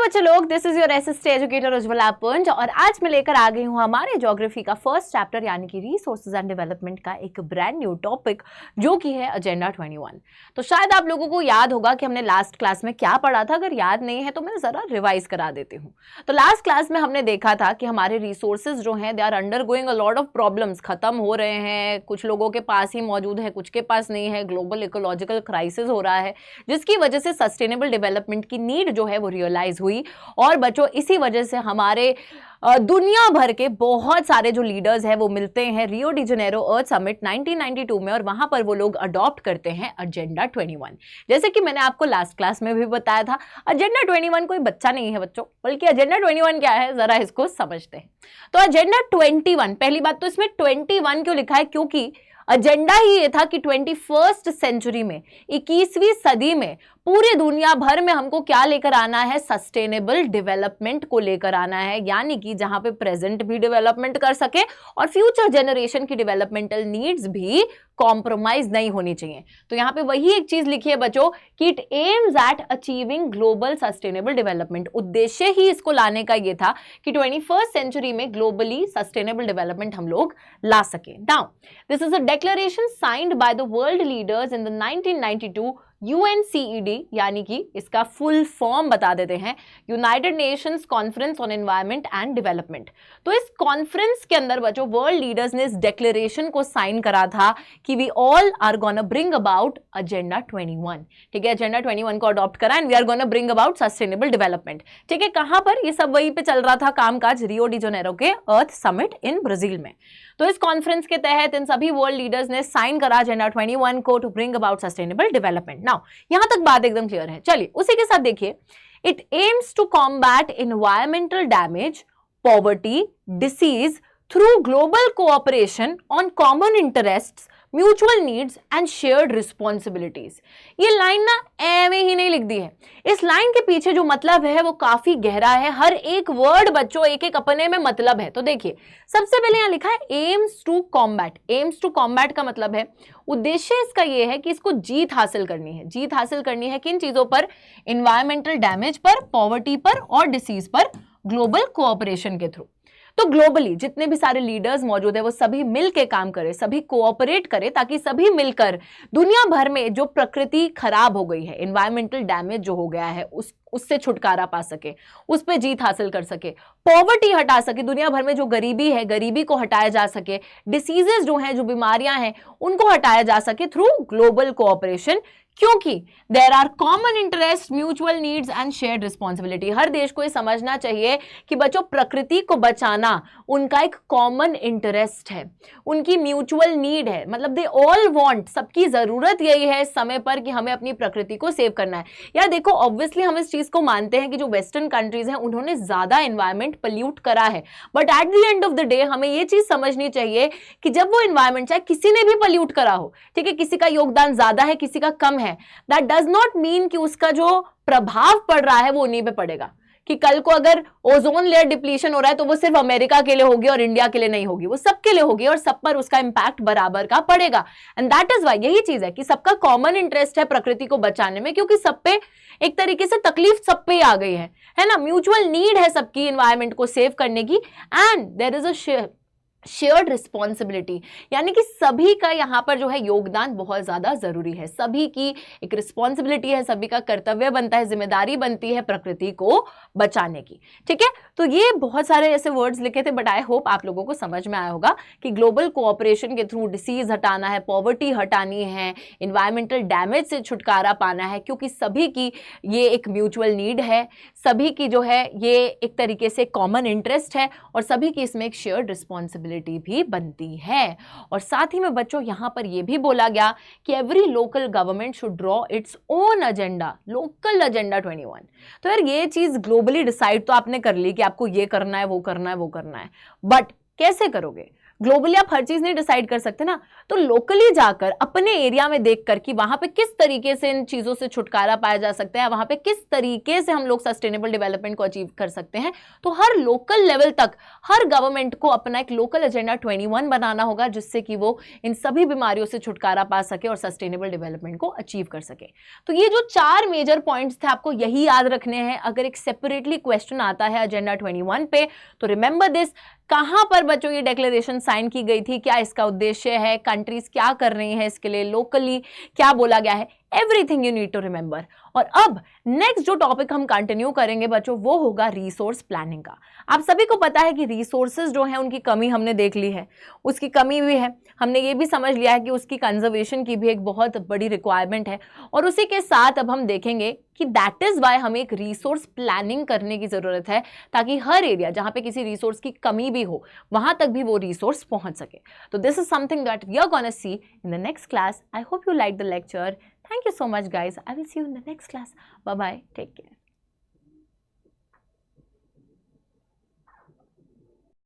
बच्चे लोग, this is your SST educator Ujjwala पुंज और आज मैं लेकर आ गई हूँ हमारे ज्योग्राफी का फर्स्ट चैप्टर यानी कि रिसोर्सेज एंड डेवलपमेंट का एक ब्रांड न्यू टॉपिक जो कि है एजेंडा 21। तो शायद आप लोगों को याद होगा कि हमने लास्ट क्लास में क्या पढ़ा था। अगर याद नहीं है तो मैं जरा रिवाइज करा देती हूँ। तो लास्ट क्लास में हमने देखा था कि हमारे रिसोर्सेज जो हैं they are undergoing a lot of problems, खत्म हो रहे हैं, कुछ लोगों के पास ही मौजूद है, कुछ के पास नहीं है, ग्लोबल इकोलॉजिकल क्राइसिस हो रहा है जिसकी वजह से सस्टेनेबल डेवलपमेंट की नीड जो है वो रियलाइज हुई। और बच्चों इसी वजह से हमारे दुनिया भर के बहुत सारे जो लीडर्स हैं वो मिलते हैं रियो डी जेनेरो अर्थ समिट 1992 में और वहां पर वो लोग अडॉप्ट करते हैं एजेंडा 21। जैसे कि मैंने आपको लास्ट क्लास में भी बताया था, एजेंडा 21 कोई बच्चा नहीं है बच्चों, बल्कि एजेंडा 21 क्या है जरा इसको समझते हैं। तो एजेंडा 21, पहली बात तो इसमें 21 क्यों लिखा है, क्योंकि एजेंडा ही ये था कि 21st सेंचुरी में, 21वीं सदी में पूरी दुनिया भर में हमको क्या लेकर आना है, सस्टेनेबल डेवलपमेंट को लेकर आना है। यानी कि जहां पे प्रेजेंट भी डेवलपमेंट कर सके और फ्यूचर जनरेशन की डेवलपमेंटल नीड्स भी कॉम्प्रोमाइज नहीं होनी चाहिए। तो यहां पे वही एक चीज लिखी है बच्चों कि it aims at achieving global sustainable development. उद्देश्य ही इसको लाने का ये था कि 21st सेंचुरी में ग्लोबली सस्टेनेबल डेवलपमेंट हम लोग ला सके। Now this is a declaration signed by the world leaders in the 1992 UNCED, यानी कि इसका फुल फॉर्म बता देते हैं, United Nations conference on environment and development. तो इस कॉन्फ्रेंस के अंदर बच्चों वर्ल्ड लीडर्स ने इस डिक्लेरेशन को साइन करा था कि we all are gonna bring about agenda 21। ठीक है, एजेंडा 21 को अडॉप्ट करा and we are gonna bring about sustainable development. ठीक है, कहां पर, ये सब वहीं पे चल रहा था कामकाज, रियो डी जेनेरो के अर्थ समिट इन ब्राजील में। तो इस कॉन्फ्रेंस के तहत इन सभी वर्ल्ड लीडर्स ने साइन करा एजेंडा 21 को to bring about sustainable development. Now यहां तक बात एकदम क्लियर है। चलिए उसी के साथ देखिए, it aims to combat environmental damage, poverty, disease through global cooperation on common interests, mutual needs and shared responsibilities. ये लाइन ना एवे ही नहीं लिख दी है, इस लाइन के पीछे जो मतलब है वो काफी गहरा है। हर एक वर्ड बच्चों एक एक अपने में मतलब है। तो देखिए सबसे पहले यहां लिखा है aims to combat. Aims to combat का मतलब है, उद्देश्य इसका यह है कि इसको जीत हासिल करनी है। जीत हासिल करनी है किन चीजों पर, एनवायरमेंटल डैमेज पर, पॉवर्टी पर और डिसीज पर, ग्लोबल कोऑपरेशन के थ्रू। तो ग्लोबली जितने भी सारे लीडर्स मौजूद है वो सभी मिलकर काम करें, सभी कोऑपरेट करें ताकि सभी मिलकर दुनिया भर में जो प्रकृति खराब हो गई है, एनवायरमेंटल डैमेज जो हो गया है उससे छुटकारा पा सके, उस पे जीत हासिल कर सके, पॉवर्टी हटा सके, दुनिया भर में जो गरीबी है गरीबी को हटाया जा सके, डिसीजेस जो हैं, जो बीमारियां हैं उनको हटाया जा सके थ्रू ग्लोबल कोऑपरेशन। क्योंकि there are common interest, mutual needs and shared responsibility. हर देश को ये समझना चाहिए कि बच्चों प्रकृति को बचाना उनका एक कॉमन इंटरेस्ट है, उनकी म्यूचुअल नीड है, मतलब दे ऑल वांट, सबकी जरूरत यही है इस समय पर कि हमें अपनी प्रकृति को सेव करना है। यार देखो ऑब्वियसली हम इस चीज को मानते हैं कि जो वेस्टर्न कंट्रीज हैं उन्होंने ज्यादा एनवायरमेंट पोल्यूट करा है, but at the end of the day हमें ये चीज समझनी चाहिए कि जब वो एनवायरमेंट, चाहे किसी ने भी पोल्यूट करा हो, ठीक है, किसी का योगदान ज्यादा है किसी का कम है, दैट डज नॉट मीन कि उसका जो प्रभाव पड़ रहा है वो उन्हीं पे पड़ेगा। कि कल को अगर ओजोन लेयर डिप्लीशन हो रहा है तो वो सिर्फ अमेरिका के लिए होगी और इंडिया के लिए नहीं होगी, वो सबके लिए होगी और सब पर उसका इंपैक्ट बराबर का पड़ेगा। एंड दैट इज वाई, यही चीज है कि सबका कॉमन इंटरेस्ट है प्रकृति को बचाने में, क्योंकि सब पे एक तरीके से तकलीफ सब पे आ गई है ना, म्यूचुअल नीड है सबकी एनवायरमेंट को सेव करने की। And there is a shared responsibility, यानी कि सभी का यहां पर जो है योगदान बहुत ज्यादा जरूरी है, सभी की एक रिस्पॉन्सिबिलिटी है, सभी का कर्तव्य बनता है, जिम्मेदारी बनती है प्रकृति को बचाने की। ठीक है, तो ये बहुत सारे ऐसे वर्ड्स लिखे थे, बट आई होप आप लोगों को समझ में आया होगा कि ग्लोबल कोऑपरेशन के थ्रू डिसीज हटाना है, पॉवर्टी हटानी है, एनवायरमेंटल डैमेज से छुटकारा पाना है, क्योंकि सभी की ये एक म्यूचुअल नीड है, सभी की जो है ये एक तरीके से कॉमन इंटरेस्ट है और सभी की इसमें एक शेयर्ड रिस्पॉन्सिबिलिटी भी बनती है। और साथ ही में बच्चों यहां पर यह भी बोला गया कि every local government should draw its own agenda, local agenda 21। तो यार ये चीज ग्लोबली डिसाइड तो आपने कर ली कि आपको ये करना है, वो करना है, वो करना है, बट कैसे करोगे? ग्लोबली आप हर चीज नहीं डिसाइड कर सकते ना, तो लोकली जाकर अपने एरिया में देखकर कि वहां पे किस तरीके से इन चीजों से छुटकारा पाया जा सकता है, वहां पे किस तरीके से हम लोग सस्टेनेबल डेवलपमेंट को अचीव कर सकते हैं, तो हर लोकल लेवल तक हर गवर्नमेंट को अपना एक लोकल एजेंडा 21 बनाना होगा, जिससे कि वो इन सभी बीमारियों से छुटकारा पा सके और सस्टेनेबल डेवलपमेंट को अचीव कर सके। तो ये जो 4 मेजर पॉइंट्स थे आपको यही याद रखने हैं। अगर एक सेपरेटली क्वेश्चन आता है एजेंडा 21 पे, तो रिमेंबर दिस, कहां पर बच्चों ये डिक्लेरेशन साइन की गई थी, क्या इसका उद्देश्य है, कंट्रीज क्या कर रही हैं इसके लिए, लोकली क्या बोला गया है, everything you need to remember. और अब नेक्स्ट जो टॉपिक हम कंटिन्यू करेंगे बच्चों, वो होगा रिसोर्स प्लानिंग का। आप सभी को पता है कि रिसोर्सेज जो है उनकी कमी हमने देख ली है, उसकी कमी भी है, हमने ये भी समझ लिया है कि उसकी कंजर्वेशन की भी एक बहुत बड़ी रिक्वायरमेंट है। और उसी के साथ अब हम देखेंगे कि दैट इज वाई हमें एक रिसोर्स प्लानिंग करने की जरूरत है, ताकि हर एरिया जहां पे किसी रिसोर्स की कमी भी हो वहां तक भी वो रिसोर्स पहुंच सके। तो this is something that we are gonna see in the next class. I hope you like the lecture. Thank you so much, guys. I will see you in the next class. Bye bye. Take care.